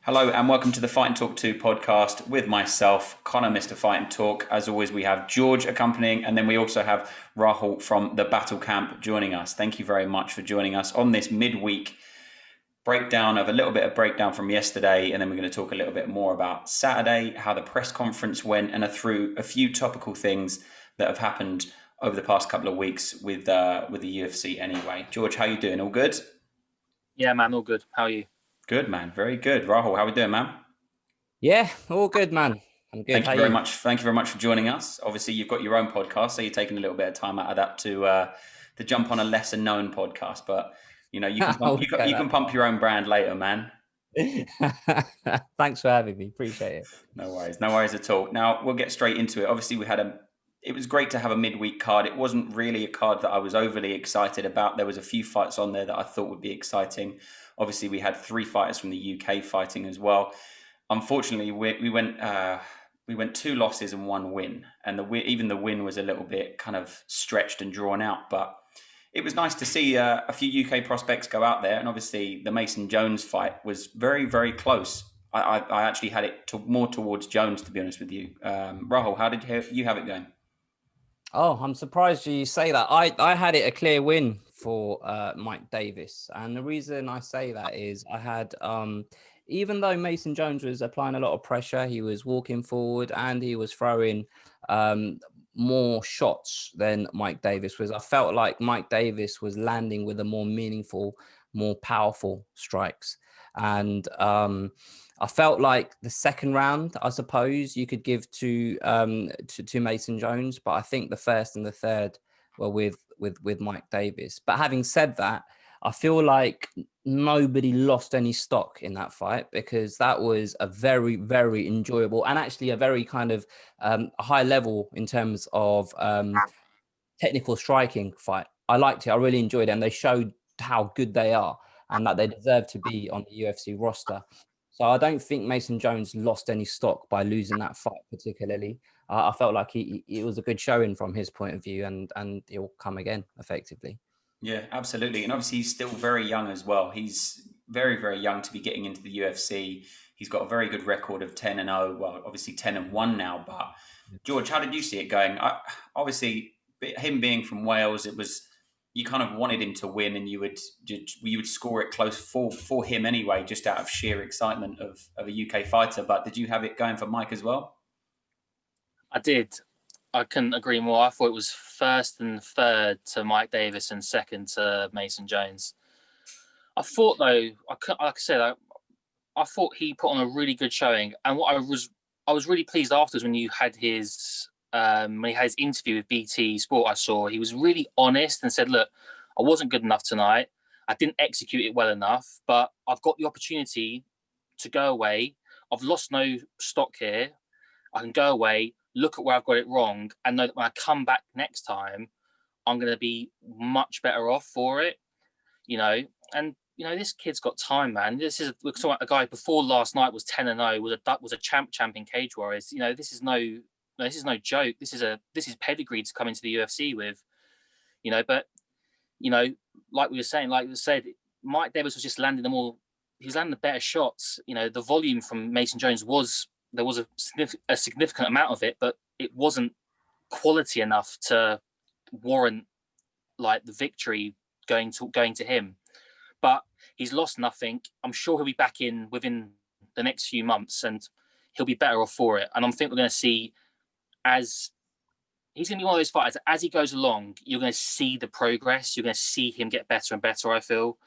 Hello and welcome to the Fight and Talk 2 podcast with myself, Conor, Mr. Fight and Talk. As always, we have George accompanying, and then we also have Rahul from the BattleCamp joining us. Thank you very much for joining us on this midweek breakdown of a little bit of breakdown from yesterday, and then we're going to talk a little bit more about Saturday, how the press conference went, and through a few topical things that have happened over the past couple of weeks with the UFC anyway. George, how you doing? All good? Yeah, man, all good. How are you? Good, man. Very good. Rahul, how we doing, man? Yeah, all good, man. I'm good. Thank How you are very you? much. Thank you very much for joining us. Obviously, you've got your own podcast, so you're taking a little bit of time out of that to jump on a lesser known podcast. But you know, you can I pump, wouldn't go you that can pump your own brand later, man. far. Thanks for having me. Appreciate it. No worries at all. Now we'll get straight into it. Obviously, it was great to have a midweek card. It wasn't really a card that I was overly excited about. There was a few fights on there that I thought would be exciting. Obviously, we had 3 fighters from the UK fighting as well. Unfortunately, we went 2 losses and 1 win, and even the win was a little bit kind of stretched and drawn out. But it was nice to see a few UK prospects go out there, and obviously the Mason Jones fight was very, very close. I actually had it more towards Jones, to be honest with you. Rahul, how did you have it going? Oh, I'm surprised you say that. I had it a clear win for Mike Davis, and the reason I say that is I had even though Mason Jones was applying a lot of pressure, he was walking forward and he was throwing more shots than Mike Davis was. I felt like Mike Davis was landing with a more meaningful, more powerful strikes, and I felt like the second round, I suppose you could give to Mason Jones, but I think the first and the third were with Mike Davis. But having said that, I feel like nobody lost any stock in that fight because that was a very, very enjoyable and actually a very kind of high level in terms of technical striking fight. I liked it. I really enjoyed it, and they showed how good they are and that they deserve to be on the UFC roster. So I don't think Mason Jones lost any stock by losing that fight particularly. I felt like it was a good showing from his point of view, and he'll come again effectively. Yeah, absolutely. And obviously, he's still very young as well. He's very, very young to be getting into the UFC. He's got a very good record of 10-0. Well, obviously 10-1 now. But George, how did you see it going? Obviously, him being from Wales, it was you kind of wanted him to win, and you would score it close for him anyway, just out of sheer excitement of a UK fighter. But did you have it going for Mike as well? I did. I couldn't agree more. I thought it was first and third to Mike Davis and second to Mason Jones. I thought, though, like I said, I thought he put on a really good showing. And what I was really pleased afterwards when he had his interview with BT Sport. I saw he was really honest and said, "Look, I wasn't good enough tonight. I didn't execute it well enough, but I've got the opportunity to go away. I've lost no stock here. I can go away, look at where I've got it wrong, and know that when I come back next time, I'm going to be much better off for it." You know, and this kid's got time, man. We're talking about a guy before last night was 10-0, was a champ in Cage Warriors. This is no joke. This is pedigree to come into the UFC with. But like we said, Mike Davis was just landing them all. He was landing the better shots. The volume from Mason Jones there was a significant amount of it, but it wasn't quality enough to warrant like the victory going to him. But he's lost nothing. I'm sure he'll be back in within the next few months, and he'll be better off for it. And I think we're going to see, as he's going to be one of those fighters, as he goes along, you're going to see the progress. You're going to see him get better and better, I feel.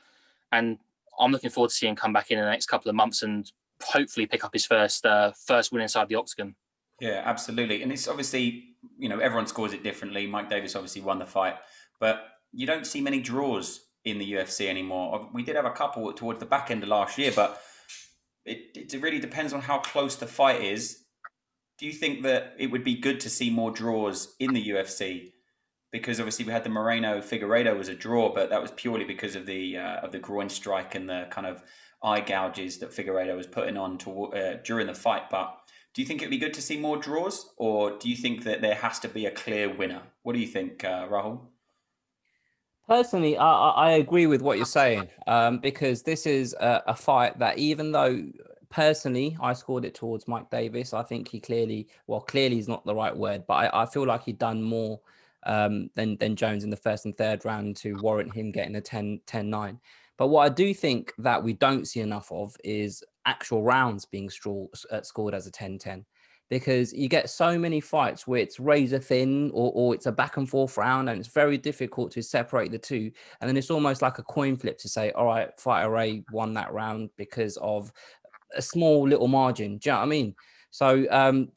And I'm looking forward to seeing him come back in the next couple of months and hopefully pick up his first win inside the octagon. Yeah, absolutely. And it's obviously, everyone scores it differently. Mike Davis obviously won the fight, but you don't see many draws in the UFC anymore. We did have a couple towards the back end of last year, but it really depends on how close the fight is. Do you think that it would be good to see more draws in the UFC? Because obviously we had the Moreno-Figueiredo was a draw, but that was purely because of the groin strike and the kind of eye gouges that Figueiredo was putting on during the fight. But do you think it'd be good to see more draws, or do you think that there has to be a clear winner? What do you think, Rahul? Personally, I agree with what you're saying because this is a fight that, even though personally, I scored it towards Mike Davis. I think he clearly is not the right word, but I feel like he'd done more than Jones in the first and third round to warrant him getting a 10-9. But what I do think that we don't see enough of is actual rounds being scored as a 10-10. Because you get so many fights where it's razor thin or it's a back and forth round, and it's very difficult to separate the two. And then it's almost like a coin flip to say, all right, fighter A won that round because of a small little margin. Do you know what I mean? So,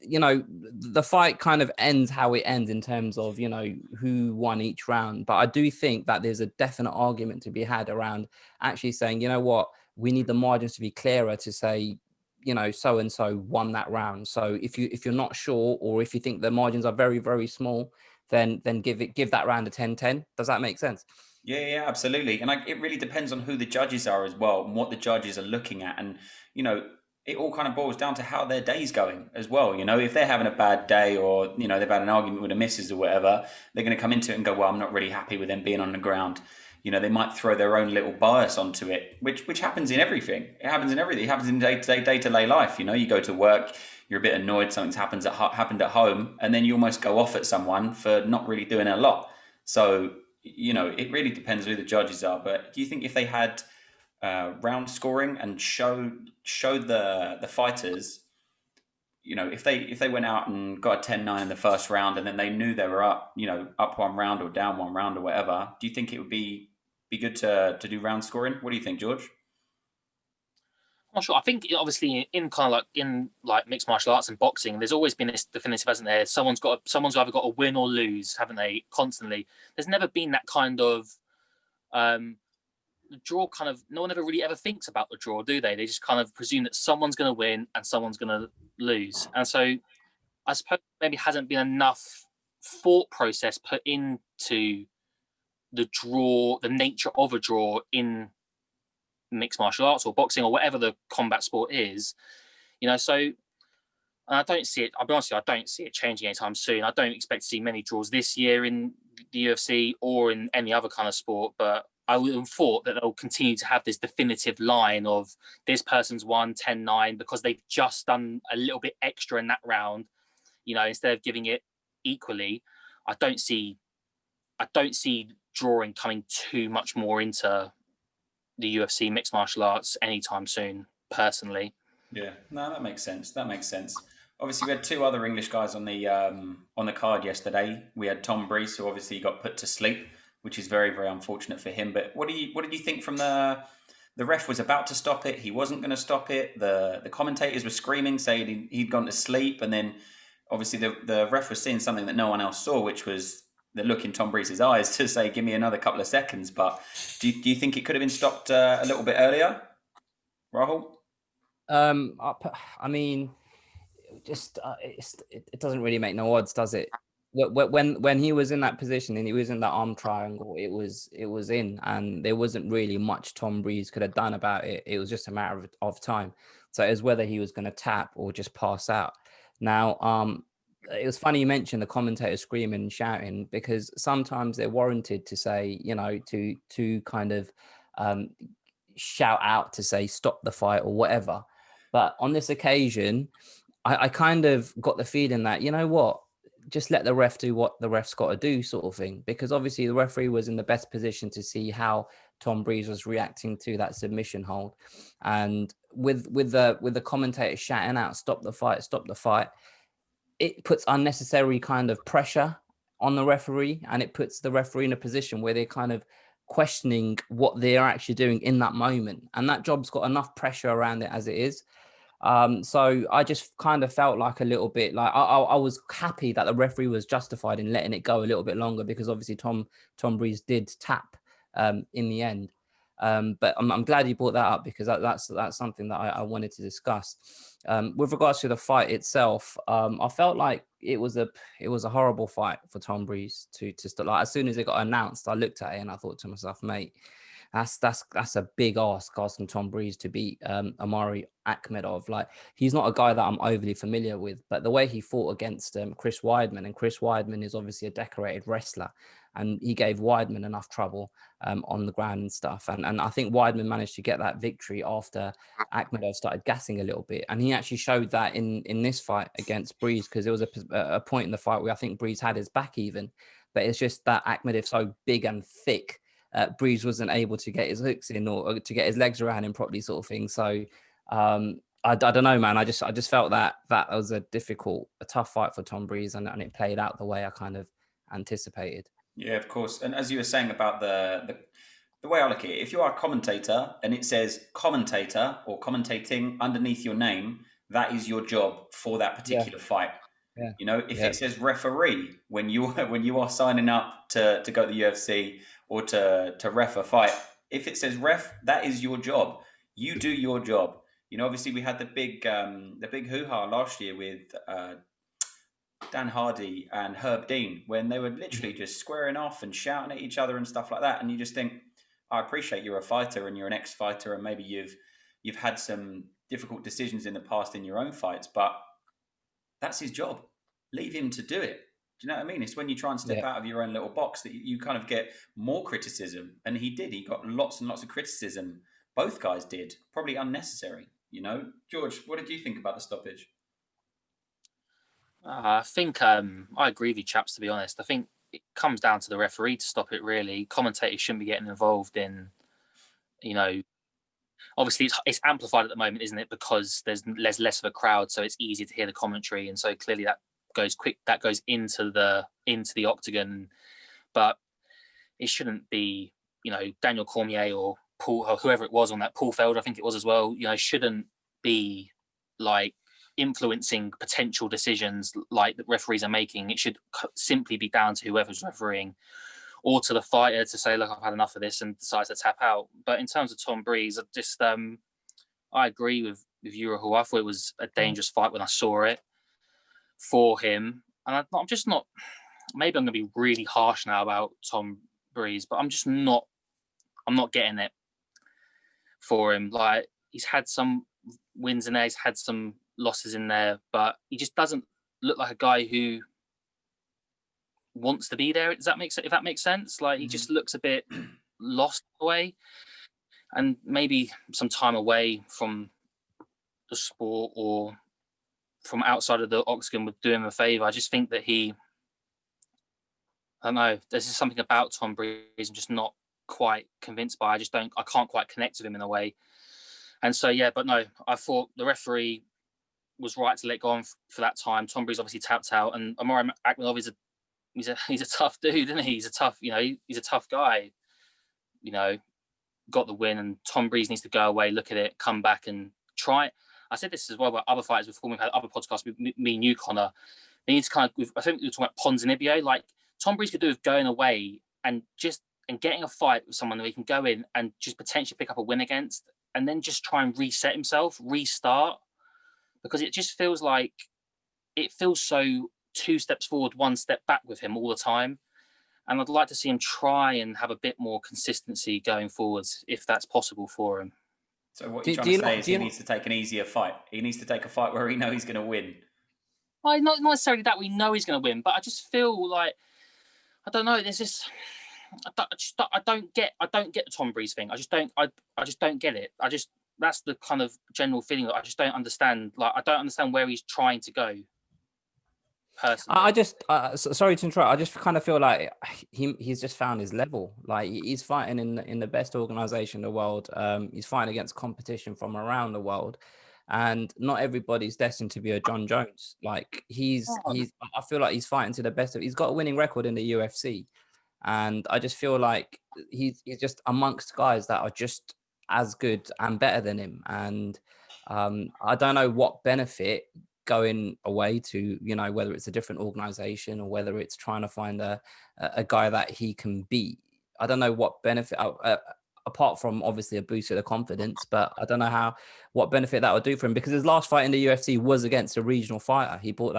the fight kind of ends how it ends in terms of, who won each round. But I do think that there's a definite argument to be had around actually saying, you know what, we need the margins to be clearer to say, so and so won that round. So if you're not sure, or if you think the margins are very, very small, then give that round a 10-10. Does that make sense? Yeah, absolutely. And it really depends on who the judges are as well, and what the judges are looking at. And, it all kind of boils down to how their day's going as well. If they're having a bad day, or, they've had an argument with the missus or whatever, they're going to come into it and go, well, I'm not really happy with them being on the ground. They might throw their own little bias onto it, which happens in everything. It happens in everything. It happens in day-to-day life. You go to work, you're a bit annoyed, something's happened at home, and then you almost go off at someone for not really doing a lot. So, it really depends who the judges are. But do you think if they had round scoring and showed the fighters, if they went out and got a 10-9 in the first round, and then they knew they were up, up one round or down one round or whatever, do you think it would be good to do round scoring? What do you think, George? I'm not sure. I think obviously in mixed martial arts and boxing, there's always been this definitive, hasn't there? Someone's either got to win or lose, haven't they? Constantly. There's never been that kind of the draw. Kind of, no one ever really ever thinks about the draw, do they? They just kind of presume that someone's going to win and someone's going to lose. And so I suppose maybe hasn't been enough thought process put into the draw, the nature of a draw in mixed martial arts or boxing or whatever the combat sport is, so I don't see it. I'll be honest with you, I don't see it changing anytime soon. I don't expect to see many draws this year in the UFC or in any other kind of sport, but I would have thought that they'll continue to have this definitive line of this person's won 10-9 because they've just done a little bit extra in that round, instead of giving it equally. I don't see drawing coming too much more into the UFC mixed martial arts anytime soon, personally. Yeah, no, that makes sense. Obviously, we had two other English guys on the card yesterday. We had Tom Breese, who obviously got put to sleep, which is very, very unfortunate for him. But what did you think from the ref was about to stop it? He wasn't going to stop it. The commentators were screaming, saying he'd gone to sleep, and then obviously the ref was seeing something that no one else saw, which was the look in Tom Breese's eyes to say, give me another couple of seconds. But do you think it could have been stopped a little bit earlier, Rahul? I mean, just it doesn't really make no odds, does it? When he was in that position and he was in that arm triangle, it was in, and there wasn't really much Tom Breese could have done about it. It was just a matter of time. So it was whether he was going to tap or just pass out. Now, it was funny you mentioned the commentators screaming and shouting, because sometimes they're warranted to say, to kind of shout out to say stop the fight or whatever. But on this occasion, I kind of got the feeling that, just let the ref do what the ref's got to do, sort of thing, because obviously the referee was in the best position to see how Tom Breese was reacting to that submission hold, and with the commentator shouting out stop the fight, it puts unnecessary kind of pressure on the referee, and it puts the referee in a position where they're kind of questioning what they're actually doing in that moment, and that job's got enough pressure around it as it is. So I just kind of felt like a little bit like I was happy that the referee was justified in letting it go a little bit longer, because obviously Tom Breese did tap in the end. But I'm glad you brought that up, because that's something that I wanted to discuss. With regards to the fight itself, I felt like it was a horrible fight for Tom Breese to start. Like, as soon as it got announced, I looked at it and I thought to myself, mate, that's a big ask, asking Tom Breese to beat Amari Akhmedov. Like, he's not a guy that I'm overly familiar with, but the way he fought against Chris Weidman, and Chris Weidman is obviously a decorated wrestler, and he gave Weidman enough trouble on the ground and stuff. And I think Weidman managed to get that victory after Akhmedov started gassing a little bit. And he actually showed that in this fight against Breeze, because there was a point in the fight where I think Breeze had his back even, but it's just that Akhmedov's so big and thick, Breeze wasn't able to get his hooks in or to get his legs around him properly, sort of thing. So I don't know, man. I just felt that was a tough fight for Tom Breeze, and it played out the way I kind of anticipated. Yeah, of course. And as you were saying about the way I look at it, if you are a commentator and it says commentator or commentating underneath your name, that is your job for that particular fight. Yeah. You know, if it says referee when you are signing up to go to the UFC or to ref a fight, if it says ref, that is your job. You do your job. You know, obviously we had the big hoo-ha last year with Dan Hardy and Herb Dean, when they were literally just squaring off and shouting at each other and stuff like that. And you just think, I appreciate you're a fighter and you're an ex-fighter, and maybe you've had some difficult decisions in the past in your own fights, but that's his job. Leave him to do it. Do you know what I mean? It's when you try and step out of your own little box that you kind of get more criticism. And he did. He got lots and lots of criticism. Both guys did. Probably unnecessary. You know, George, what did you think about the stoppage? I think I agree with you, chaps, to be honest. I think it comes down to the referee to stop it, really. Commentators shouldn't be getting involved in, you know, obviously it's amplified at the moment, isn't it? Because there's less of a crowd, so it's easier to hear the commentary. And so clearly that goes into the octagon. But it shouldn't be, you know, Daniel Cormier or Paul, or whoever it was on that, Paul Felder, I think it was as well, you know, shouldn't be like influencing potential decisions like the referees are making. It should simply be down to whoever's refereeing or to the fighter to say, look, I've had enough of this, and decides to tap out. But in terms of Tom Breeze, I agree with you, Rahul. I thought it was a dangerous fight when I saw it for him. And I'm just not, maybe I'm going to be really harsh now about Tom Breeze, but I'm not getting it for him. Like, he's had some wins in there, he's had some losses in there, but he just doesn't look like a guy who wants to be there. Does that make sense? If that makes sense, like, he just looks a bit lost away, and maybe some time away from the sport or from outside of the octagon would do him a favor. I just think that I don't know, there's just something about Tom Breeze I'm just not quite convinced by. I can't quite connect with him in a way. And so, yeah, but no, I thought the referee was right to let go on for that time. Tom Breeze obviously tapped out, and Amari Akhmedov he's a tough dude, isn't he? He's a tough guy. You know, got the win, and Tom Breeze needs to go away, look at it, come back and try it. I said this as well about other fighters before. We've had other podcasts with me and you, Connor. They need to kind of, I think we were talking about Ponzinibbio. Like, Tom Breeze could do with going away and getting a fight with someone that he can go in and just potentially pick up a win against, and then just try and reset himself, restart. Because it just feels so 2 steps forward, 1 step back with him all the time. And I'd like to see him try and have a bit more consistency going forwards, if that's possible for him. So what you're trying to say is he needs to take an easier fight. He needs to take a fight where he knows he's going to win. Well, not necessarily that we know he's going to win, but I just feel like, I don't know, there's this, I don't get the Tom Breeze thing. I just don't get it. That's the kind of general feeling that I just don't understand. Like, I don't understand where he's trying to go. Personally, I just sorry to interrupt. I just kind of feel like he's just found his level. Like, he's fighting in the best organization in the world. He's fighting against competition from around the world, and not everybody's destined to be a Jon Jones. Like, I feel like he's fighting to the best of. He's got a winning record in the UFC, and I just feel like he's just amongst guys that are just as good and better than him. And I don't know what benefit going away to, you know, whether it's a different organization or whether it's trying to find a guy that he can beat. I don't know what benefit, apart from obviously a boost of the confidence, but I don't know what benefit that would do for him, because his last fight in the UFC was against a regional fighter. He fought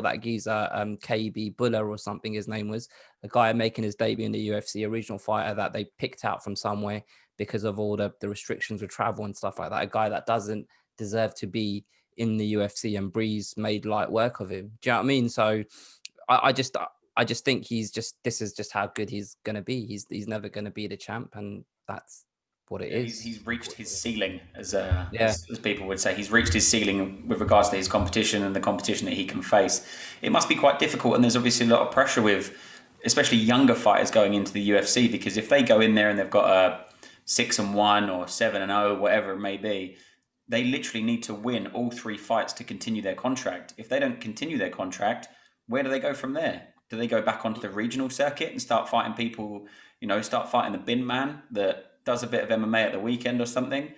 that geezer, KB Buller or something his name was, a guy making his debut in the UFC, a regional fighter that they picked out from somewhere because of all the restrictions with travel and stuff like that. A guy that doesn't deserve to be in the UFC, and Breeze made light work of him. Do you know what I mean? So I just, I just think this is just how good he's going to be. He's never going to be the champ, and that's what it Yeah, is. he's reached his ceiling, as people would say. He's reached his ceiling with regards to his competition and the competition that he can face. It must be quite difficult, and there's obviously a lot of pressure with, especially younger fighters going into the UFC, because if they go in there and they've got a 6-1 or 7-0, whatever it may be, they literally need to win all 3 fights to continue their contract. If they don't continue their contract, where do they go from there? Do they go back onto the regional circuit and start fighting people, start fighting the bin man that does a bit of MMA at the weekend or something?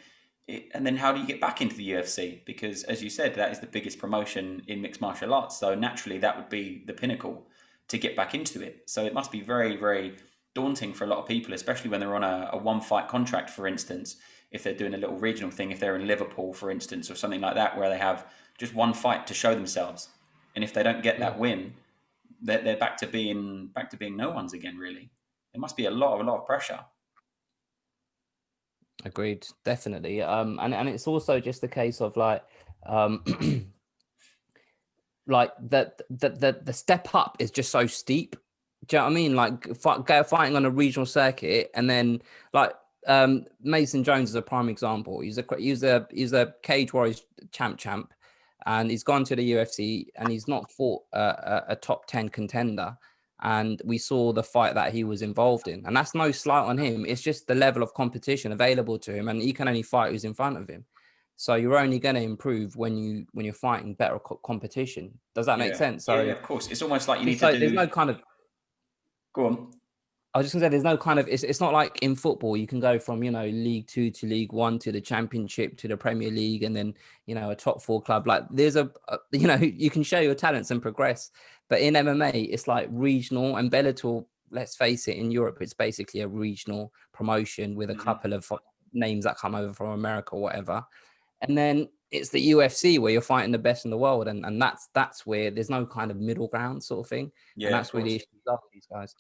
And then how do you get back into the UFC? Because as you said, that is the biggest promotion in mixed martial arts. So naturally that would be the pinnacle to get back into it. So it must be very, very daunting for a lot of people, especially when they're on a 1-fight contract, for instance, if they're doing a little regional thing, if they're in Liverpool, for instance, or something like that, where they have just 1 fight to show themselves. And if they don't get that win, they're back to being no ones again, really. It must be a lot of pressure. Agreed, definitely. And it's also just a case of like like the step up is just so steep. Do you know what I mean? Like fighting on a regional circuit, and then like Mason Jones is a prime example. He's a Cage Warriors champ, and he's gone to the UFC, and he's not fought a top 10 contender. And we saw the fight that he was involved in, and that's no slight on him. It's just the level of competition available to him, and he can only fight who's in front of him. So you're only going to improve when you're fighting better competition. Does that make sense? So yeah, of course. It's almost like you need to do. There's no kind of. Go on. I was just gonna say, there's no kind of. It's not like in football you can go from League 2 to League 1 to the Championship to the Premier League, and then a top 4 club. Like there's you can show your talents and progress. But in MMA, it's like regional, and Bellator. Let's face it, in Europe, it's basically a regional promotion with a couple of names that come over from America or whatever. And then it's the UFC where you're fighting the best in the world, and that's where there's no kind of middle ground sort of thing. Yeah, and that's where the issues are for these guys.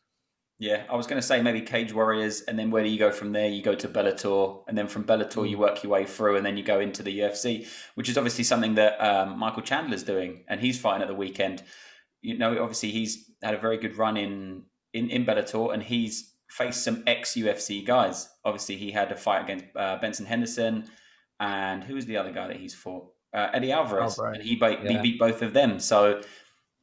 Yeah, I was going to say maybe Cage Warriors, and then where do you go from there? You go to Bellator, and then from Bellator you work your way through, and then you go into the UFC, which is obviously something that Michael Chandler's doing, and he's fighting at the weekend. Obviously he's had a very good run in Bellator, and he's faced some ex-UFC guys. Obviously he had a fight against Benson Henderson, and who was the other guy that he's fought? Eddie Alvarez, and he beat both of them. So,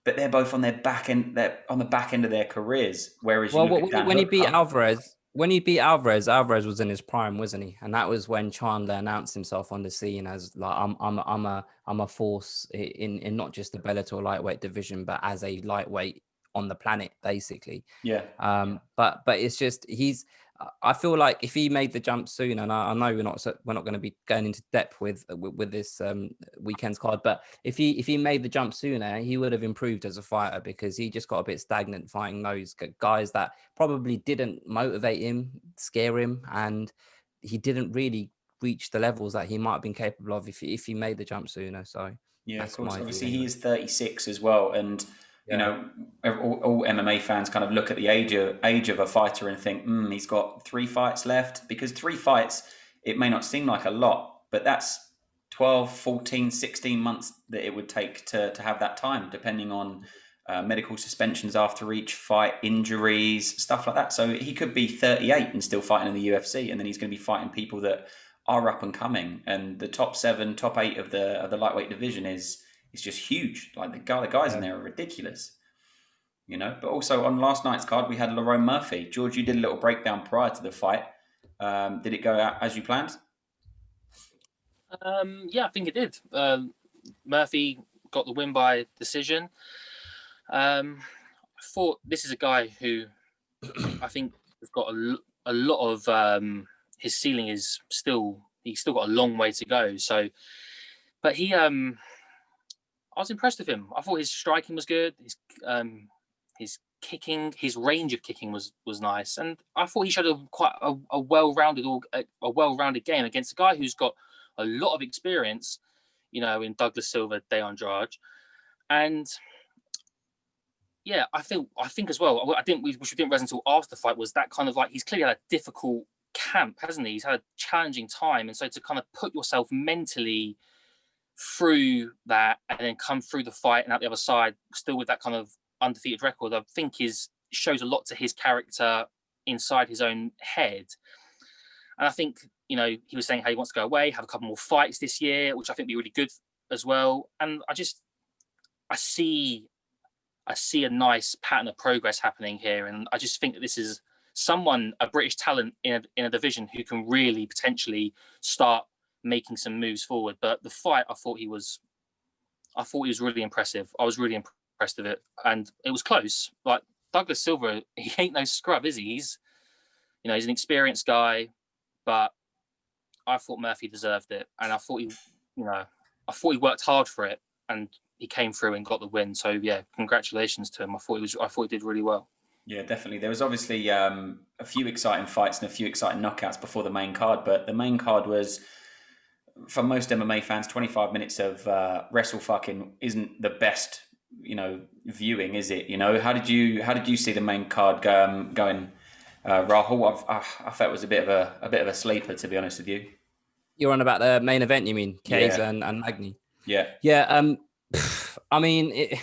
but they're both on their back end. They're on the back end of their careers. Whereas when he beat Alvarez, Alvarez was in his prime, wasn't he? And that was when Chandler announced himself on the scene as like I'm a force in not just the Bellator lightweight division, but as a lightweight on the planet, basically. Yeah. But it's just I feel like if he made the jump soon, and I know we're not going to be going into depth with this weekend's card, but if he made the jump sooner, he would have improved as a fighter, because he just got a bit stagnant fighting those guys that probably didn't motivate him, scare him, and he didn't really reach the levels that he might have been capable of if he made the jump sooner. So yeah, of course. Obviously, he is 36 as well, and all MMA fans kind of look at the age of a fighter and think, he's got 3 fights left. Because 3 fights, it may not seem like a lot, but that's 12, 14, 16 months that it would take to have that time, depending on medical suspensions after each fight, injuries, stuff like that. So he could be 38 and still fighting in the UFC, and then he's going to be fighting people that are up and coming. And the top 7, top 8 of the lightweight division is just huge. Like the guys in there are ridiculous, But also on last night's card, we had Lerone Murphy. George, you did a little breakdown prior to the fight. Did it go out as you planned? Yeah, I think it did. Murphy got the win by decision. I thought this is a guy who I think has got a lot of his ceiling is he's still got a long way to go. So, but I was impressed with him. I thought his striking was good. His kicking, his range of kicking was nice, and I thought he showed quite a well-rounded game against a guy who's got a lot of experience, in Douglas Silva, De Andrade, and yeah, I think as well. Which we didn't realize until after the fight was that kind of like he's clearly had a difficult camp, hasn't he? He's had a challenging time, and so to kind of put yourself mentally through that and then come through the fight and out the other side still with that kind of undefeated record, I think shows a lot to his character inside his own head. And I think, you know, he was saying how he wants to go away, have a couple more fights this year, which I think would be really good as well. And I see a nice pattern of progress happening here. And I just think that this is a British talent in a division who can really potentially start making some moves forward. But the fight, I thought he was really impressive. I was really impressed with it. And it was close. Like, Douglas Silva, he ain't no scrub, is he? He's an experienced guy, but I thought Murphy deserved it. And I thought he worked hard for it, and he came through and got the win. So yeah, congratulations to him. I thought he did really well. Yeah, definitely. There was obviously a few exciting fights and a few exciting knockouts before the main card, but the main card was, for most MMA fans, 25 minutes of wrestle fucking isn't the best, viewing, is it? How did you see the main card going, Rahul? I felt it was a bit of a sleeper, to be honest with you. You're on about the main event, you mean? Chiesa and Magny. Yeah. I mean,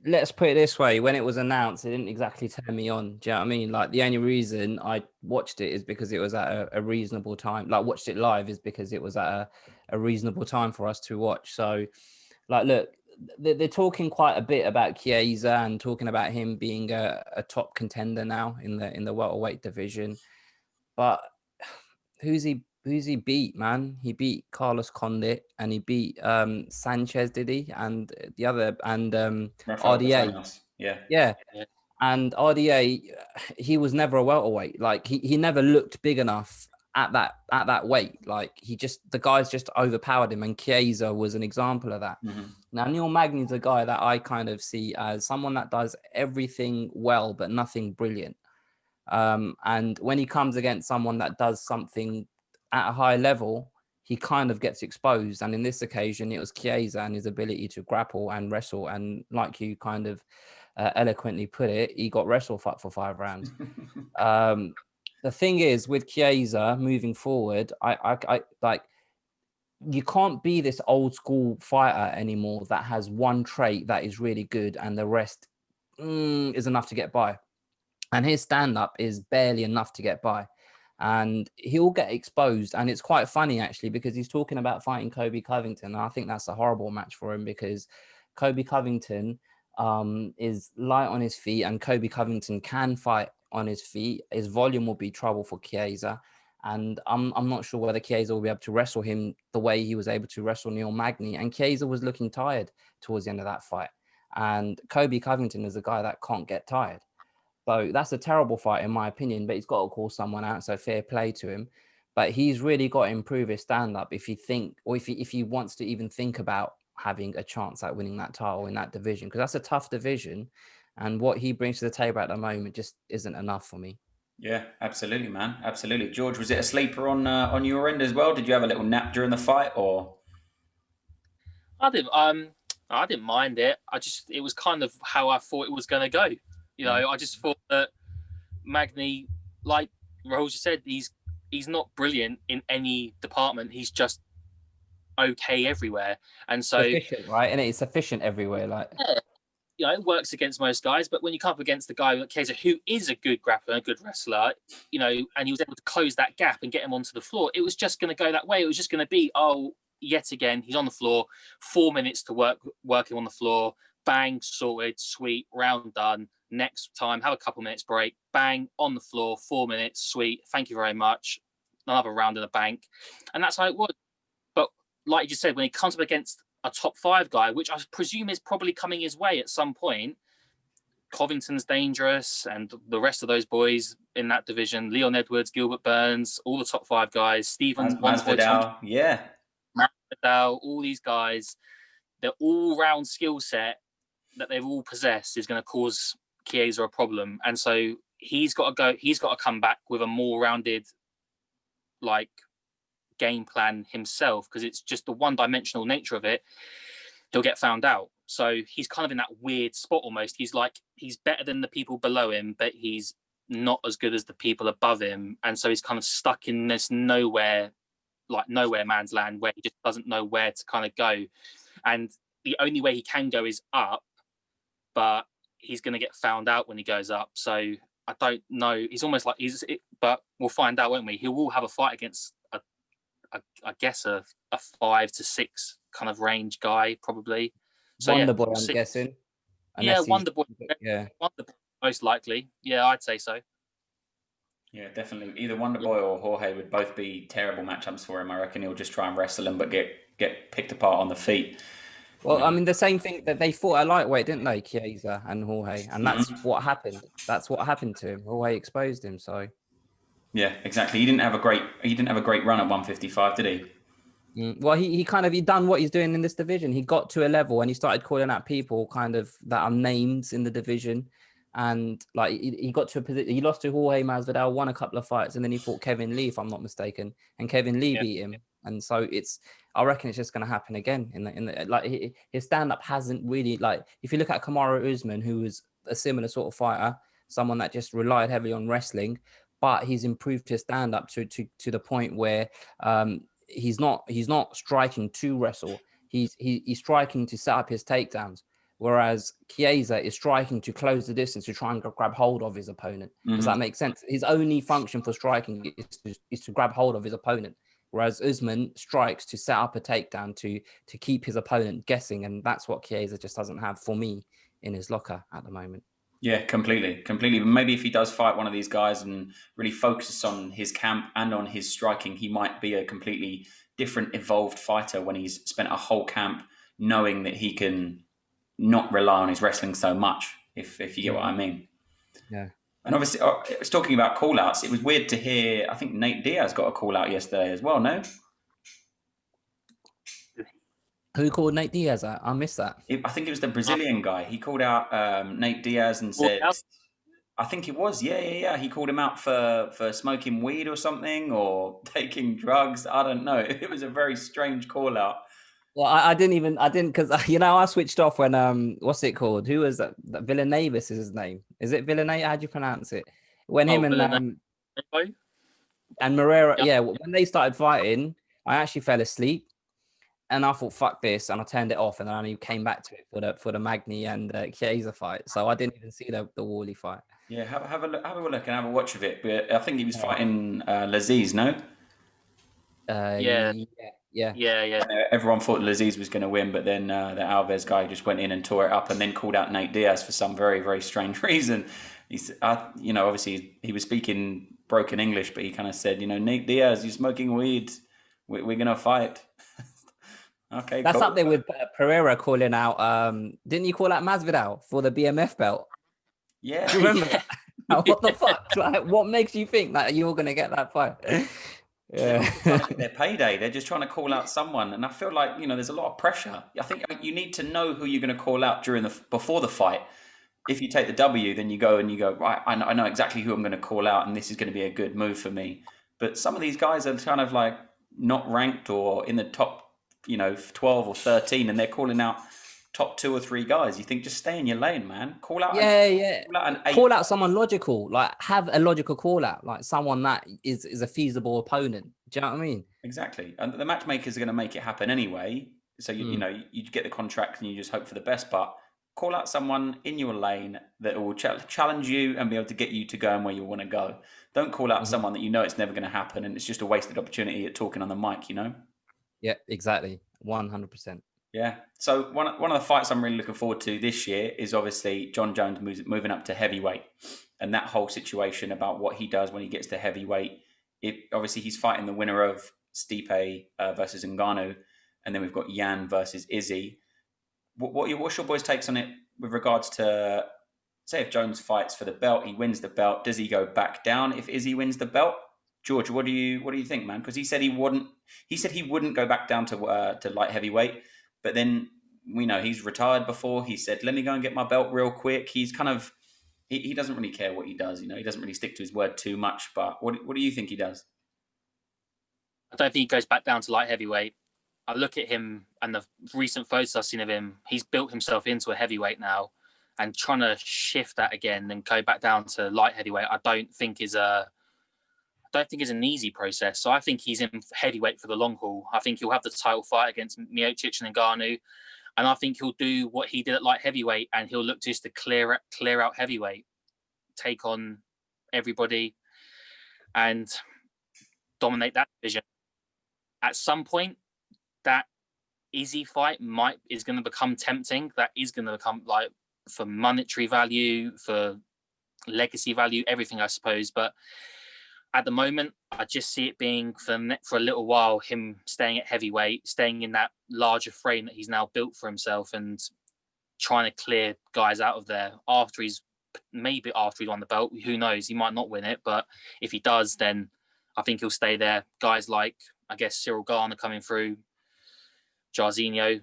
let's put it this way: when it was announced, it didn't exactly turn me on. Do you know what I mean? Like, the only reason I watched it is because it was at a reasonable time. Like, watched it live is because it was at a reasonable time for us to watch. So, like, look, they're talking quite a bit about Chiesa and talking about him being a top contender now in the welterweight division. But who's he beat, man? He beat Carlos Condit and he beat Sanchez, did he? And the other, and RDA. Yeah. And RDA, he was never a welterweight. Like, he never looked big enough at that weight. Like, the guys just overpowered him, and Chiesa was an example of that. Mm-hmm. Now, Neil Magny's a guy that I kind of see as someone that does everything well, but nothing brilliant. And when he comes against someone that does something at a high level, he kind of gets exposed. And in this occasion, it was Chiesa and his ability to grapple and wrestle. And like you kind of eloquently put it, he got wrestle fucked for 5 rounds. The thing is, with Chiesa moving forward, I like, you can't be this old school fighter anymore that has one trait that is really good and the rest is enough to get by. And his stand-up is barely enough to get by. And he'll get exposed. And it's quite funny, actually, because he's talking about fighting Kobe Covington. And I think that's a horrible match for him, because Kobe Covington is light on his feet, and Kobe Covington can fight on his feet. His volume will be trouble for Chiesa. And I'm not sure whether Chiesa will be able to wrestle him the way he was able to wrestle Neil Magny. And Chiesa was looking tired towards the end of that fight. And Kobe Covington is a guy that can't get tired. So that's a terrible fight, in my opinion, but he's got to call someone out. So fair play to him. But he's really got to improve his stand-up if he wants to even think about having a chance at winning that title in that division, because that's a tough division. And what he brings to the table at the moment just isn't enough for me. Yeah, absolutely, man. Absolutely. George, was it a sleeper on your end as well? Did you have a little nap during the fight, or? I didn't mind it. It was kind of how I thought it was going to go. I just thought that Magny, like Rahul just said, he's not brilliant in any department. He's just okay everywhere. And so efficient, right? And it's efficient everywhere. Like, yeah, it works against most guys, but when you come up against the guy like Chiesa, who is a good grappler, a good wrestler, and he was able to close that gap and get him onto the floor, it was just going to go that way. It was just going to be, yet again, he's on the floor, 4 minutes to work him on the floor, bang, sorted, sweet, round done. Next time, have a couple minutes break, bang, on the floor, 4 minutes, sweet, thank you very much, another round in the bank. And that's how it was. But like you just said, when he comes up against a top 5 guy, which I presume is probably coming his way at some point, Covington's dangerous, and the rest of those boys in that division, Leon Edwards, Gilbert Burns, all the top 5 guys, Stevens, Masvidal, Masvidal, all these guys, their all-round skill set that they've all possessed is going to cause Chiesa a problem. And so he's got to come back with a more rounded game plan himself, because it's just the one-dimensional nature of it. He'll get found out. So he's kind of in that weird spot almost. He's better than the people below him, but he's not as good as the people above him. And so he's kind of stuck in this nowhere man's land, where he just doesn't know where to kind of go. And the only way he can go is up, but he's going to get found out when he goes up. So I don't know. He's almost like but we'll find out, won't we? He will have a fight against I guess a 5 to 6 kind of range guy probably. So Wonder yeah, Boy, we'll I'm see. guessing. Yeah, Wonder Boy. Yeah. Wonder Boy, most likely. Yeah, I'd say so. Yeah, definitely. Either Wonder Boy or Jorge would both be terrible matchups for him. I reckon he'll just try and wrestle him, but get picked apart on the feet. Well, I mean, the same thing that they fought at lightweight, didn't they, Chiesa and Jorge? And that's what happened. That's what happened to him. Jorge exposed him. So yeah, exactly. He didn't have a great run at 155, did he? well, he done what he's doing in this division. He got to a level and he started calling out people kind of that are names in the division. And like he got to a position, he lost to Jorge Masvidal, won a couple of fights, and then he fought Kevin Lee, if I'm not mistaken, and Kevin Lee beat him. And so I reckon it's just going to happen again. Like his stand up hasn't really, like, if you look at Kamaru Usman, who was a similar sort of fighter, someone that just relied heavily on wrestling, but he's improved his stand up to the point where he's not striking to wrestle. He's striking to set up his takedowns. Whereas Chiesa is striking to close the distance to try and grab hold of his opponent. Does that make sense? His only function for striking is to grab hold of his opponent. Whereas Usman strikes to set up a takedown to keep his opponent guessing. And that's what Chiesa just doesn't have, for me, in his locker at the moment. Yeah, completely. Maybe if he does fight one of these guys and really focuses on his camp and on his striking, he might be a completely different, evolved fighter when he's spent a whole camp knowing that he can not rely on his wrestling so much, if you get what I mean. Yeah. And obviously, I was talking about call-outs. It was weird to hear, I think Nate Diaz got a call-out yesterday as well, no? Who called Nate Diaz out? I missed that. I think it was the Brazilian guy. He called out Nate Diaz and said, I think it was, yeah. He called him out for smoking weed or something, or taking drugs. I don't know. It was a very strange call-out. Well, I didn't because I switched off when what's it called? Who was that? Villanueva is his name. Is it Villanueva? How do you pronounce it? When him and Moreira, when they started fighting, I actually fell asleep, and I thought, "Fuck this," and I turned it off, and then I only came back to it for the Magny and Chiesa fight. So I didn't even see the Wally fight. Yeah, have a look and have a watch of it. But I think he was fighting Laziz, no? Yeah. Everyone thought Laziz was going to win, but then the Alves guy just went in and tore it up, and then called out Nate Diaz for some very, very strange reason. He's, obviously he was speaking broken English, but he kind of said, Nate Diaz, you're smoking weed. We're going to fight. Okay, that's cool. Up there with Pereira calling out. Didn't you call out Masvidal for the BMF belt? Yeah. Do you remember that? What the fuck? Like, what makes you think that you're going to get that fight? Yeah, their payday. They're just trying to call out someone, and I feel like there's a lot of pressure. I think you need to know who you're going to call out before the fight. If you take the W, then you go right. I know exactly who I'm going to call out, and this is going to be a good move for me. But some of these guys are kind of like not ranked or in the top, 12 or 13, and they're calling out top 2 or 3 guys. You think, just stay in your lane, man. Call out. Call out someone logical. Like, have a logical call out, like someone that is a feasible opponent. Do you know what I mean? Exactly. And the matchmakers are going to make it happen anyway. So you get the contract and you just hope for the best. But call out someone in your lane that will challenge you and be able to get you to going where you want to go. Don't call out someone that it's never going to happen and it's just a wasted opportunity at talking on the mic. Yeah, exactly. 100%. Yeah. So one of the fights I'm really looking forward to this year is obviously Jon Jones moving up to heavyweight, and that whole situation about what he does when he gets to heavyweight. Obviously he's fighting the winner of Stipe versus Ngannou, and then we've got Yan versus Izzy. What's your boys' takes on it with regards to, say, if Jones fights for the belt, he wins the belt, does he go back down if Izzy wins the belt? George, what do you think, man? Because he said he wouldn't. He said he wouldn't go back down to light heavyweight. But then we know he's retired before. He said, let me go and get my belt real quick. He's kind of, he doesn't really care what he does. He doesn't really stick to his word too much. But what do you think he does? I don't think he goes back down to light heavyweight. I look at him and the recent photos I've seen of him, he's built himself into a heavyweight now, and trying to shift that again and go back down to light heavyweight, I don't think is an easy process. So I think he's in heavyweight for the long haul. I think he'll have the title fight against Miocic and Ngannou. And I think he'll do what he did at light heavyweight, and he'll look just to clear out heavyweight, take on everybody, and dominate that division. At some point, that Izzy fight is going to become tempting. That is going to become, like, for monetary value, for legacy value, everything, I suppose. But at the moment, I just see it being for a little while, him staying at heavyweight, staying in that larger frame that he's now built for himself, and trying to clear guys out of there after he's won the belt. Who knows? He might not win it, but if he does, then I think he'll stay there. Guys like, I guess, Cyril Garner coming through, Jarzinho,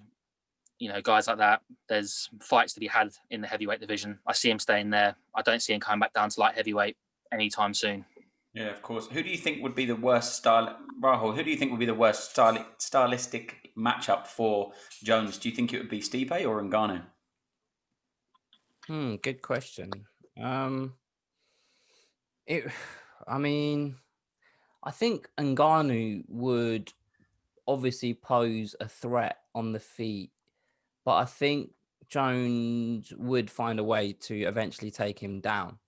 guys like that. There's fights to be had in the heavyweight division. I see him staying there. I don't see him coming back down to light heavyweight anytime soon. Yeah, of course. Who do you think would be the worst Rahul, who do you think would be the worst stylistic matchup for Jones? Do you think it would be Stipe or Ngannou? Good question. I think Ngannou would obviously pose a threat on the feet, but I think Jones would find a way to eventually take him down.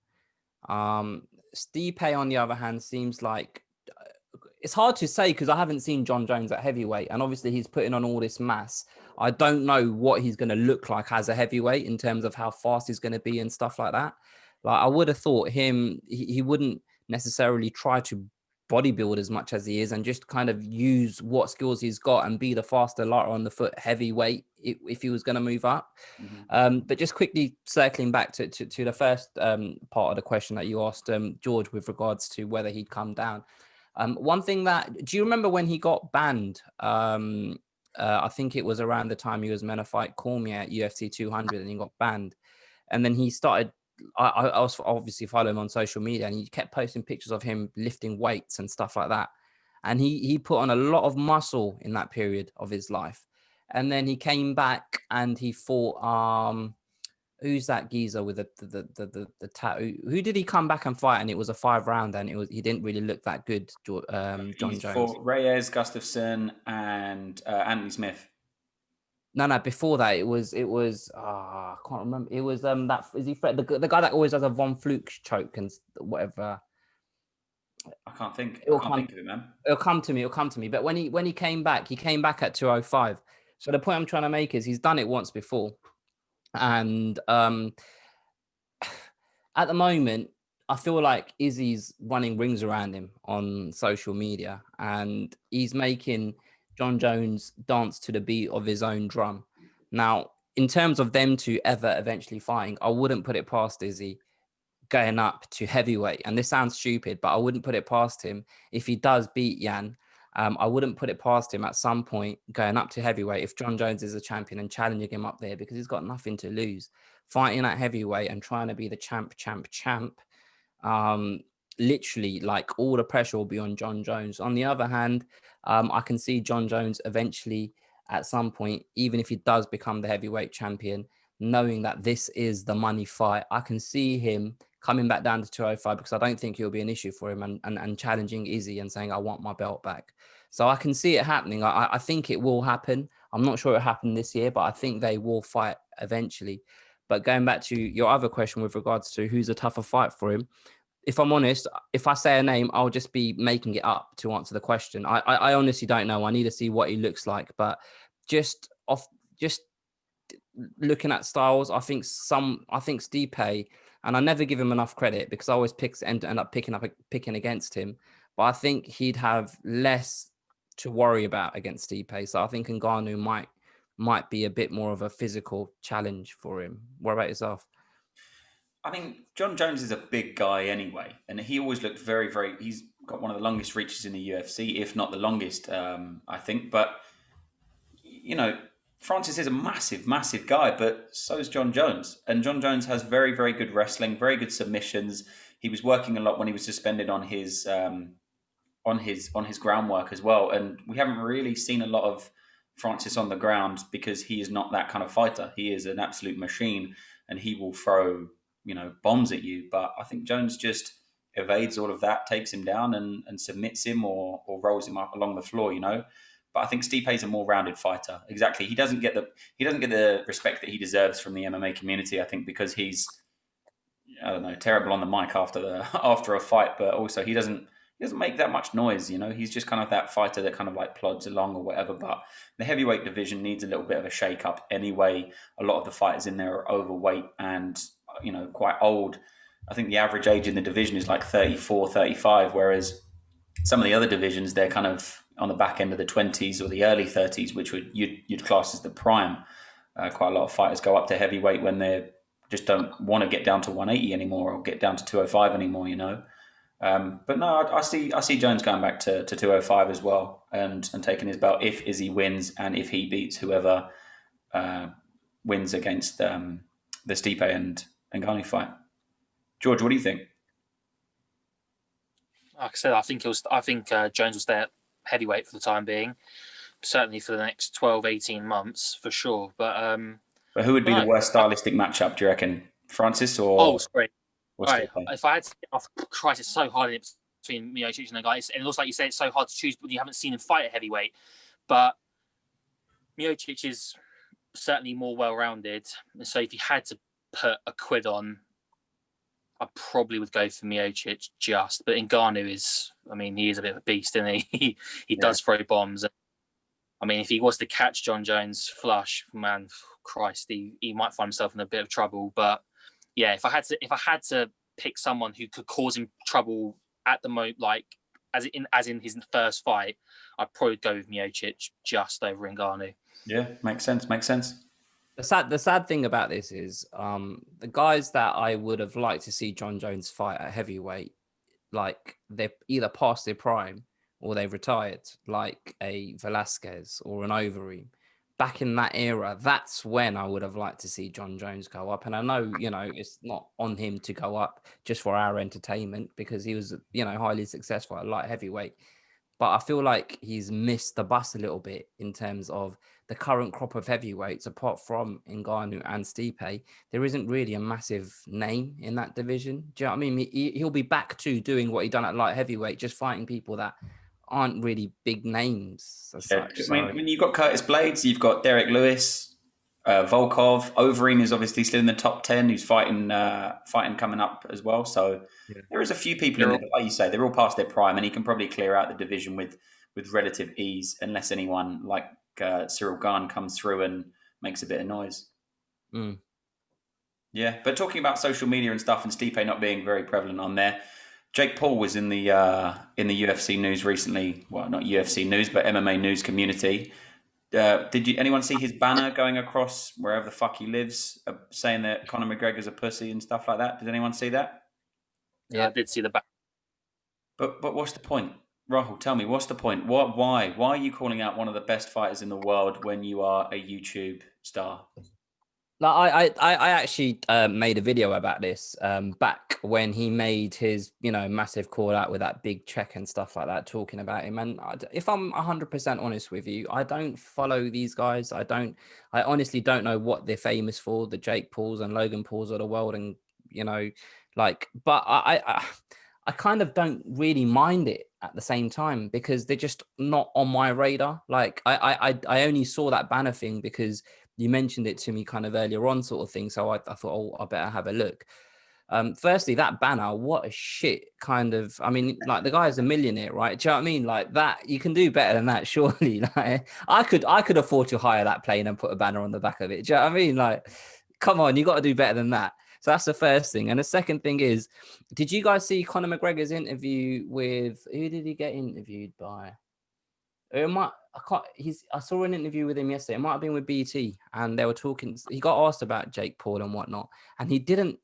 Stipe, on the other hand, seems like it's hard to say because I haven't seen Jon Jones at heavyweight, and obviously he's putting on all this mass. I don't know what he's going to look like as a heavyweight in terms of how fast he's going to be and stuff like that. Like, I would have thought he wouldn't necessarily try to bodybuild as much as he is and just kind of use what skills he's got and be the faster, lighter on the foot heavyweight if he was going to move up. Mm-hmm. But just quickly circling back to the first part of the question that you asked, George, with regards to whether he'd come down. One thing do you remember when he got banned? I think it was around the time he was meant to fight Cormier at UFC 200 and he got banned. And then he started, I was obviously following him on social media, and he kept posting pictures of him lifting weights and stuff like that. And he put on a lot of muscle in that period of his life. And then he came back and he fought, who's that geezer with the tattoo? Who did he come back and fight? And it was a 5-round, and he didn't really look that good. Jon Jones fought Reyes, Gustafsson, and Anthony Smith. No, before that it was I can't remember. It was that is he the guy that always does a Von Fluke choke and whatever. I can't think of it, man. It'll come to me. But when he came back at 205. So the point I'm trying to make is he's done it once before. And at the moment, I feel like Izzy's running rings around him on social media, and he's making Jon Jones dance to the beat of his own drum. Now, in terms of them two ever eventually fighting, I wouldn't put it past Izzy going up to heavyweight. And this sounds stupid, but I wouldn't put it past him if he does beat Jan. I wouldn't put it past him at some point going up to heavyweight if Jon Jones is a champion and challenging him up there, because he's got nothing to lose. Fighting at heavyweight and trying to be the champ. Literally, like, all the pressure will be on Jon Jones. On the other hand, I can see Jon Jones eventually at some point, even if he does become the heavyweight champion, knowing that this is the money fight, I can see him coming back down to 205, because I don't think it'll be an issue for him, and challenging Izzy and saying, I want my belt back. So I can see it happening. I think it will happen. I'm not sure it'll happen this year, but I think they will fight eventually. But going back to your other question with regards to who's a tougher fight for him, if I'm honest, if I say a name, I'll just be making it up to answer the question. I honestly don't know. I need to see what he looks like. But just looking at styles, I think Stipe, and I never give him enough credit because I always end up picking against him. But I think he'd have less to worry about against Stipe. So I think Ngannou might be a bit more of a physical challenge for him. What about yourself? I mean, Jon Jones is a big guy anyway, and he always looked very, very. He's got one of the longest reaches in the UFC, if not the longest, I think. But Francis is a massive, massive guy, but so is Jon Jones, and Jon Jones has very, very good wrestling, very good submissions. He was working a lot when he was suspended on his groundwork as well, and we haven't really seen a lot of Francis on the ground because he is not that kind of fighter. He is an absolute machine, and he will throw bombs at you. But I think Jones just evades all of that, takes him down and submits him or rolls him up along the floor, But I think Stipe's a more rounded fighter. Exactly, he doesn't get the respect that he deserves from the MMA community. I think because he's, I don't know, terrible on the mic after a fight, but also he doesn't make that much noise. He's just kind of that fighter that kind of like plods along or whatever. But the heavyweight division needs a little bit of a shake up anyway. A lot of the fighters in there are overweight and quite old. I think the average age in the division is like 34, 35, whereas some of the other divisions, they're kind of on the back end of the 20s or the early 30s, which you'd class as the prime. Quite a lot of fighters go up to heavyweight when they just don't want to get down to 180 anymore or get down to 205 anymore, But no, I see Jones going back to 205 as well and taking his belt if Izzy wins and if he beats whoever wins against the Stipe and Ngannou fight. George, what do you think? Like I said, I think Jones will stay at heavyweight for the time being, certainly for the next 12, 18 months for sure. But who would be the worst stylistic matchup, do you reckon? Francis or? Sorry. Right. If I had to, Christ, it's so hard between Miocic and Ngannou. And also, like you said, it's so hard to choose when you haven't seen him fight at heavyweight. But Miocic is certainly more well-rounded. So if you had to put a quid on, I probably would go for Miocic just. But Ngannou is, he is a bit of a beast, isn't he? He does throw bombs. If he was to catch Jon Jones flush, man, Christ, he might find himself in a bit of trouble. But yeah, if I had to pick someone who could cause him trouble at the moment, like as in his first fight, I'd probably go with Miocic just over Ngannou. Yeah, makes sense. The sad thing about this is the guys that I would have liked to see Jon Jones fight at heavyweight, like they're either past their prime or they've retired, like a Velasquez or an Overeem. Back in that era, that's when I would have liked to see Jon Jones go up. And I know, it's not on him to go up just for our entertainment because he was, highly successful at light heavyweight. But I feel like he's missed the bus a little bit in terms of the current crop of heavyweights, apart from Ngannou and Stipe. There isn't really a massive name in that division. Do you know what I mean? He'll be back to doing what he done at light heavyweight, just fighting people that aren't really big names as such. When you've got Curtis Blades, you've got Derek Lewis, Volkov. Overeem is obviously still in the top 10. Who's fighting coming up as well. So there is a few people in there, but like you say, they're all past their prime, and he can probably clear out the division with relative ease, unless anyone like Cyril Gane comes through and makes a bit of noise. Mm. Yeah, but talking about social media and stuff, and Stipe not being very prevalent on there. Jake Paul was in the UFC news recently. Well, not UFC news, but MMA news community. Did anyone see his banner going across wherever the fuck he lives, saying that Conor McGregor's a pussy and stuff like that? Did anyone see that? Yeah, I did see the banner. But what's the point? Rahul, tell me, what's the point? Why are you calling out one of the best fighters in the world when you are a YouTube star? Like I actually made a video about this back when he made his massive call out with that big check and stuff like that, talking about him. And if I'm 100% honest with you, I don't follow these guys. I honestly don't know what they're famous for, the Jake Pauls and Logan Pauls of the world, and but I kind of don't really mind it at the same time because they're just not on my radar. Like I only saw that banner thing because you mentioned it to me kind of earlier on, sort of thing. So I thought, oh, I better have a look. Firstly, that banner, what a shit kind of. Like the guy's a millionaire, right? Do you know what I mean? Like that, you can do better than that, surely. Like I could afford to hire that plane and put a banner on the back of it. Do you know what I mean? Like, come on, you got to do better than that. So that's the first thing. And the second thing is, did you guys see Conor McGregor's interview with who did he get interviewed by? I saw an interview with him yesterday. It might have been with BT, and they were talking. He got asked about Jake Paul and whatnot, and he didn't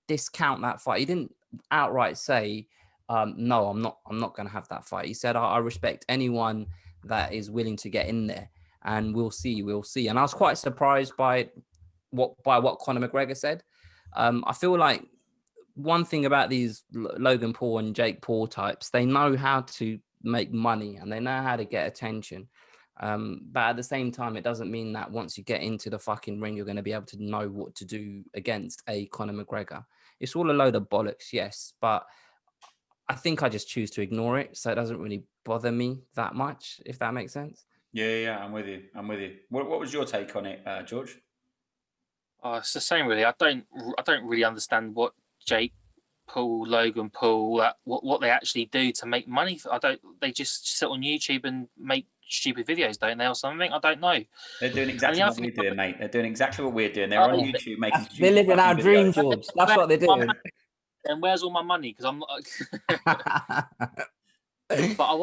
discount that fight. He didn't outright say, "No, I'm not going to have that fight." He said, "I respect anyone that is willing to get in there, and we'll see." And I was quite surprised by what Conor McGregor said. I feel like one thing about these Logan Paul and Jake Paul types, they know how to make money and they know how to get attention. But at the same time, it doesn't mean that once you get into the fucking ring, you're going to be able to know what to do against a Conor McGregor. It's all a load of bollocks, yes, but I think I just choose to ignore it. So it doesn't really bother me that much, if that makes sense. Yeah, I'm with you. I'm with you. What was your take on it, George? It's the same really. I don't really understand what Jake Paul, Logan Paul, what they actually do to make money. I don't. They just sit on YouTube and make stupid videos, don't they, or something? I don't know. They're doing And the exactly other what thing, we're doing, mate. They're doing exactly what we're doing. They're on oh, YouTube making They're stupid living our fucking videos. dream, George. That's what they're doing. and where's all my money? Because I'm not. But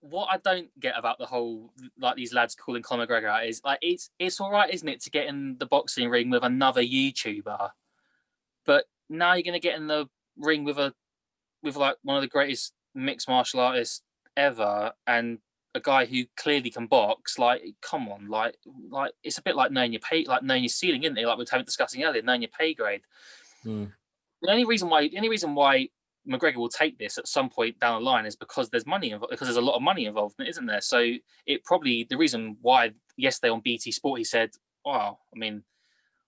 what I don't get about the whole like these lads calling Conor McGregor out is like it's all right, isn't it, to get in the boxing ring with another YouTuber, but now you're gonna get in the ring with like one of the greatest mixed martial artists ever and a guy who clearly can box. Like, come on, like it's a bit like knowing your ceiling, isn't it? Like we were discussing earlier, knowing your pay grade. Mm. The only reason why McGregor will take this at some point down the line is because there's money involved, because there's a lot of money involved in it, isn't there? So it probably the reason why yesterday on BT Sport he said, "Oh, I mean,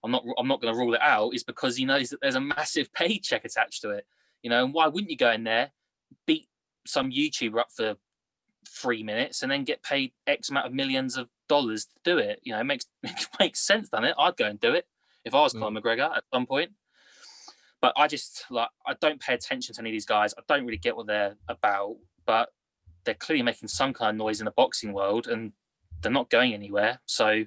I'm not going to rule it out," is because he knows that there's a massive paycheck attached to it. And why wouldn't you go in there, beat some YouTuber up for 3 minutes, and then get paid X amount of millions of dollars to do it? It makes sense, doesn't it? I'd go and do it if I was Conor McGregor at some point. But I don't pay attention to any of these guys. I don't really get what they're about, but they're clearly making some kind of noise in the boxing world, and they're not going anywhere. So,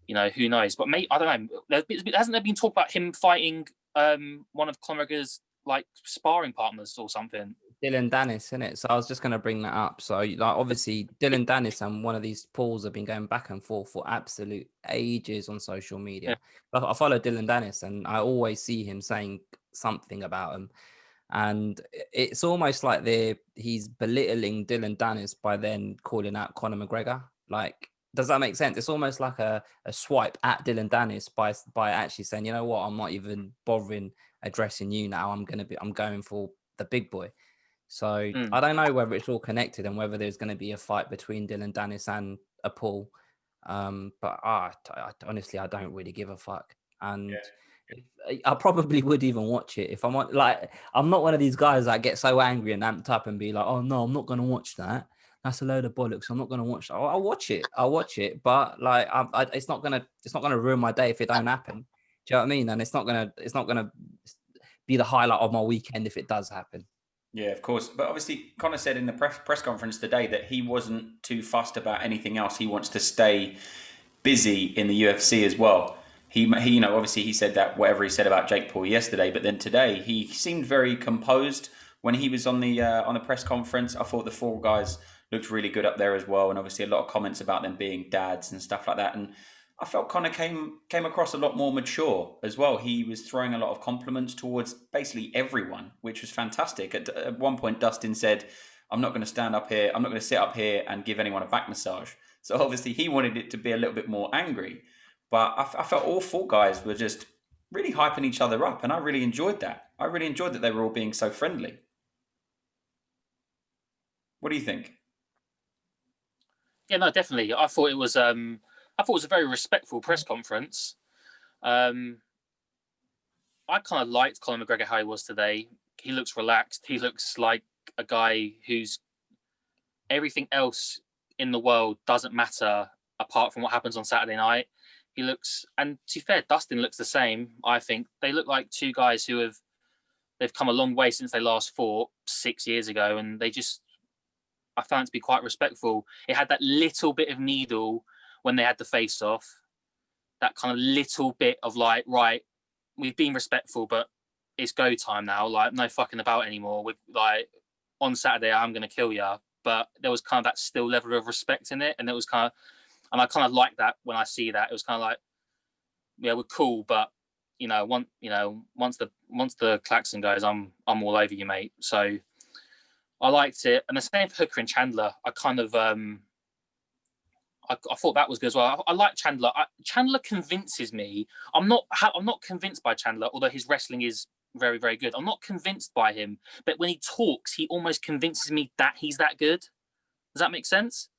who knows? But I don't know. Hasn't there been talk about him fighting one of Conor McGregor's like sparring partners or something? Dylan Dennis, isn't it? So I was just going to bring that up. So, like, obviously, Dylan Dennis and one of these Pauls have been going back and forth for absolute ages on social media. I follow Dylan Dennis, and I always see him saying something about him. And it's almost like he's belittling Dylan Dennis by then calling out Conor McGregor. Like, does that make sense? It's almost like a swipe at Dylan Dennis by actually saying, you know what, I'm not even bothering addressing you now. I'm going for the big boy. So I don't know whether it's all connected and whether there's going to be a fight between Dylan Dennis and a Paul. But honestly, I don't really give a fuck. And I probably would even watch it if I'm like, I'm not one of these guys that get so angry and amped up and be like, oh no, I'm not going to watch that. That's a load of bollocks. I'm not going to watch that. I'll watch it. But like, it's not gonna ruin my day if it don't happen. Do you know what I mean? And it's not gonna be the highlight of my weekend if it does happen. Yeah, of course. But obviously, Conor said in the press conference today that he wasn't too fussed about anything else. He wants to stay busy in the UFC as well. He obviously he said that whatever he said about Jake Paul yesterday, but then today he seemed very composed when he was on the press conference. I thought the four guys looked really good up there as well, and obviously a lot of comments about them being dads and stuff like that. And I felt Conor came across a lot more mature as well. He was throwing a lot of compliments towards basically everyone, which was fantastic. At one point, Dustin said, "I'm not going to stand up here. I'm not going to sit up here and give anyone a back massage." So obviously he wanted it to be a little bit more angry. But I felt all four guys were just really hyping each other up, and I really enjoyed that. I really enjoyed that they were all being so friendly. What do you think? Yeah, no, definitely. I thought it was a very respectful press conference. I kind of liked Conor McGregor how he was today. He looks relaxed. He looks like a guy who's everything else in the world doesn't matter apart from what happens on Saturday night. He looks, and to be fair, Dustin looks the same. I think they look like two guys they've come a long way since they last fought 6 years ago, and I found it to be quite respectful. It had that little bit of needle when they had the face off, that kind of little bit of like, right, we've been respectful, but it's go time now. Like, no fucking about anymore. With like on Saturday, I'm gonna kill you. But there was kind of that still level of respect in it, and I kind of like that when I see that. It was kind of like, yeah, we're cool, but once the klaxon goes, I'm all over you, mate. So I liked it, and the same for Hooker and Chandler. I kind of I thought that was good as well. I like Chandler. Chandler convinces me. I'm not convinced by Chandler, although his wrestling is very, very good. I'm not convinced by him, but when he talks, he almost convinces me that he's that good. Does that make sense?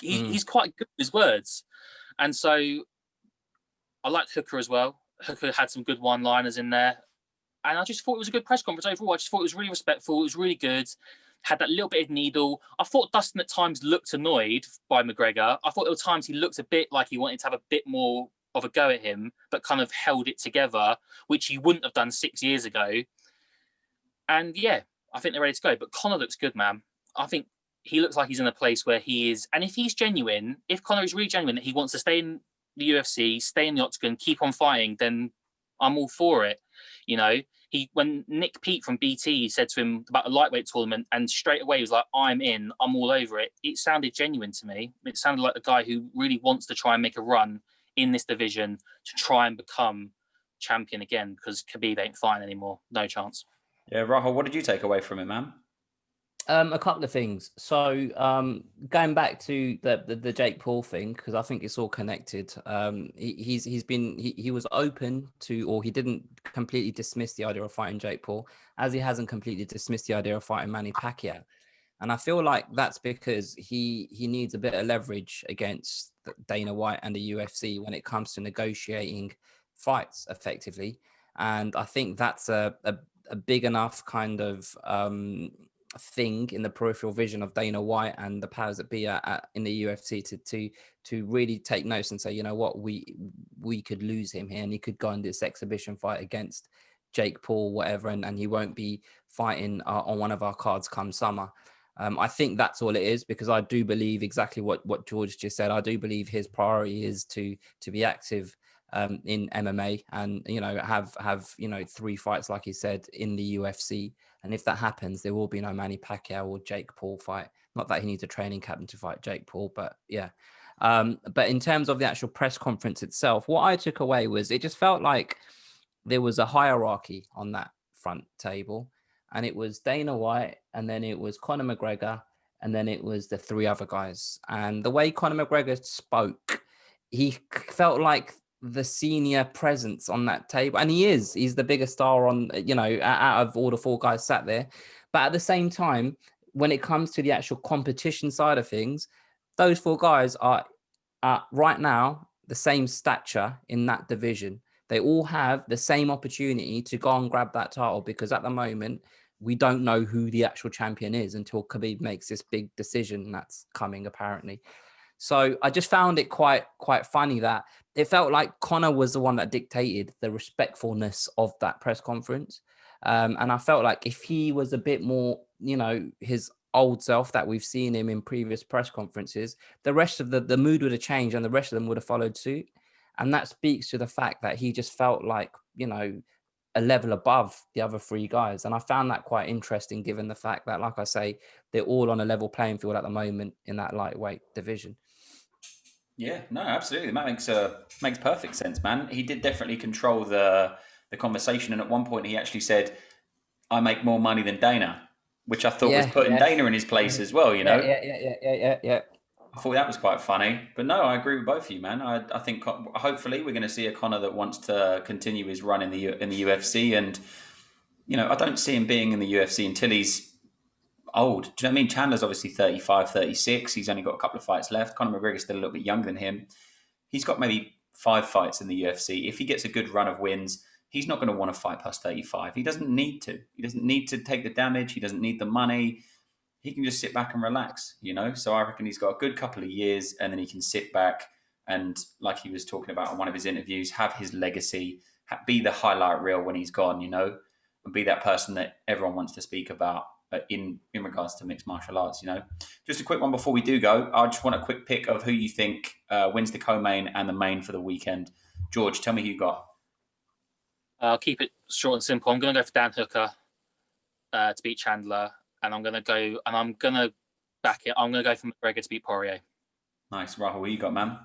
He's quite good with his words, and so I liked Hooker as well. Hooker had some good one-liners in there, and I just thought it was a good press conference overall. I just thought it was really respectful. It was really good. had that little bit of needle. I thought Dustin at times looked annoyed by McGregor. I thought there were times he looked a bit like he wanted to have a bit more of a go at him, but kind of held it together, which he wouldn't have done 6 years ago. And yeah, I think they're ready to go. But Conor looks good, man. I think he looks like he's in a place where he is. And if he's genuine, if Conor is really genuine that he wants to stay in the UFC, stay in the octagon, keep on fighting, then I'm all for it. You know, when Nick Pete from BT said to him about the lightweight tournament, and straight away he was like, I'm in, I'm all over it. It sounded genuine to me. It sounded like a guy who really wants to try and make a run in this division to try and become champion again, because Khabib ain't fighting anymore. No chance. Yeah, Rahul, what did you take away from it, man? A couple of things. So going back to the Jake Paul thing, because I think it's all connected. He was open to, or he didn't completely dismiss the idea of fighting Jake Paul, as he hasn't completely dismissed the idea of fighting Manny Pacquiao. And I feel like that's because he needs a bit of leverage against Dana White and the UFC when it comes to negotiating fights effectively. And I think that's a big enough kind of thing in the peripheral vision of Dana White and the powers that be in the UFC to really take notice and say, you know what, we could lose him here, and he could go in this exhibition fight against Jake Paul, whatever, and he won't be fighting on one of our cards come summer. I think that's all it is, because I do believe exactly what George just said. I do believe his priority is to be active in MMA, and have 3 fights, like he said, in the UFC. And if that happens, there will be no Manny Pacquiao or Jake Paul fight. Not that he needs a training captain to fight Jake Paul, but yeah. But in terms of the actual press conference itself, what I took away was it just felt like there was a hierarchy on that front table, and it was Dana White, and then it was Conor McGregor, and then it was the 3 other guys. And the way Conor McGregor spoke, he felt like the senior presence on that table, and he's the biggest star on, out of all the 4 guys sat there. But at the same time, when it comes to the actual competition side of things, those 4 guys are right now the same stature in that division. They all have the same opportunity to go and grab that title, because at the moment we don't know who the actual champion is until Khabib makes this big decision that's coming apparently. So I just found it quite funny that it felt like Conor was the one that dictated the respectfulness of that press conference. And I felt like if he was a bit more, his old self that we've seen him in previous press conferences, the rest of the mood would have changed and the rest of them would have followed suit. And that speaks to the fact that he just felt like, a level above the other 3 guys. And I found that quite interesting, given the fact that, like I say, they're all on a level playing field at the moment in that lightweight division. Yeah, no, absolutely. That makes perfect sense, man. He did definitely control the conversation. And at one point he actually said, I make more money than Dana, which I thought was putting Dana in his place as well, Yeah. I thought that was quite funny. But no, I agree with both of you, man. I think hopefully we're going to see a Conor that wants to continue his run in the UFC. And, I don't see him being in the UFC until he's old. Do you know what I mean? Chandler's obviously 35, 36. He's only got a couple of fights left. Conor McGregor's still a little bit younger than him. He's got maybe 5 fights in the UFC. If he gets a good run of wins, he's not going to want to fight past 35. He doesn't need to. He doesn't need to take the damage. He doesn't need the money. He can just sit back and relax, So I reckon he's got a good couple of years, and then he can sit back and, like he was talking about in one of his interviews, have his legacy, be the highlight reel when he's gone, and be that person that everyone wants to speak about in regards to mixed martial arts, Just a quick one before we do go. I just want a quick pick of who you think wins the co-main and the main for the weekend. George, tell me who you got. I'll keep it short and simple. I'm going to go for Dan Hooker to beat Chandler, and I'm going to back it. I'm going to go for McGregor to beat Poirier. Nice. Rahul, who you got, man?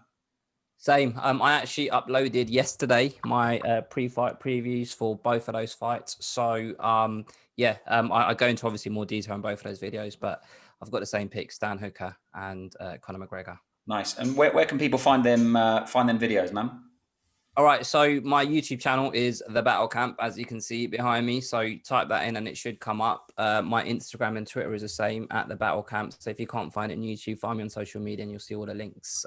Same. I actually uploaded yesterday my pre-fight previews for both of those fights. So, I go into obviously more detail in both of those videos, but I've got the same picks, Dan Hooker and Conor McGregor. Nice. And where can people find them videos, man? All right. So my YouTube channel is The BattleCamp, as you can see behind me. So type that in and it should come up. My Instagram and Twitter is the same, at The BattleCamp. So if you can't find it on YouTube, find me on social media and you'll see all the links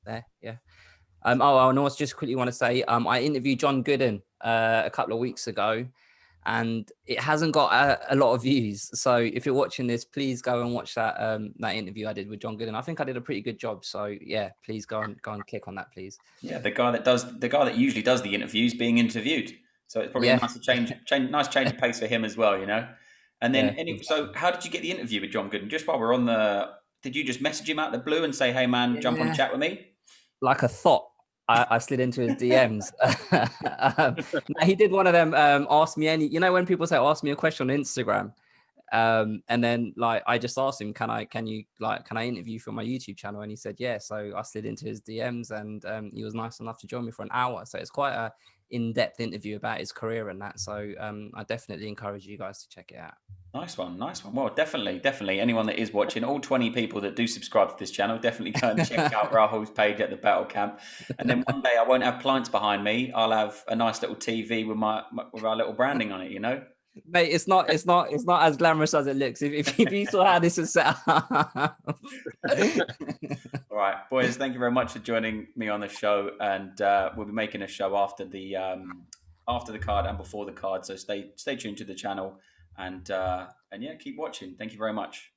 there. Yeah. And also just quickly want to say, I interviewed John Gooden a couple of weeks ago, and it hasn't got a lot of views. So if you're watching this, please go and watch that that interview I did with John Gooden. I think I did a pretty good job. So yeah, please go and click on that, please. Yeah, the guy that usually does the interviews being interviewed. So it's probably a Yeah, nice change of pace for him as well, you know. And then yeah. so how did you get the interview with John Gooden? Just while we're on did you just message him out the blue and say, "Hey man, jump on a Yeah. chat with me"? Like a thought. I slid into his DMs. No, he did one of them. Ask me any. You know when people say, "Ask me a question on Instagram," and then like I just asked him, can I interview you for my YouTube channel? And he said, yeah. So I slid into his DMs, and he was nice enough to join me for an hour. So it's quite a in-depth interview about his career and that. So I definitely encourage you guys to check it out. Nice one. Well, definitely. Anyone that is watching, all 20 people that do subscribe to this channel, definitely go and check out Rahul's page at the BattleCamp. And then one day I won't have clients behind me. I'll have a nice little TV with our little branding on it, you know? Mate, it's not as glamorous as it looks. If you saw how this is set up. All right, boys, thank you very much for joining me on the show. And we'll be making a show after the card and before the card. So stay tuned to the channel and yeah, keep watching. Thank you very much.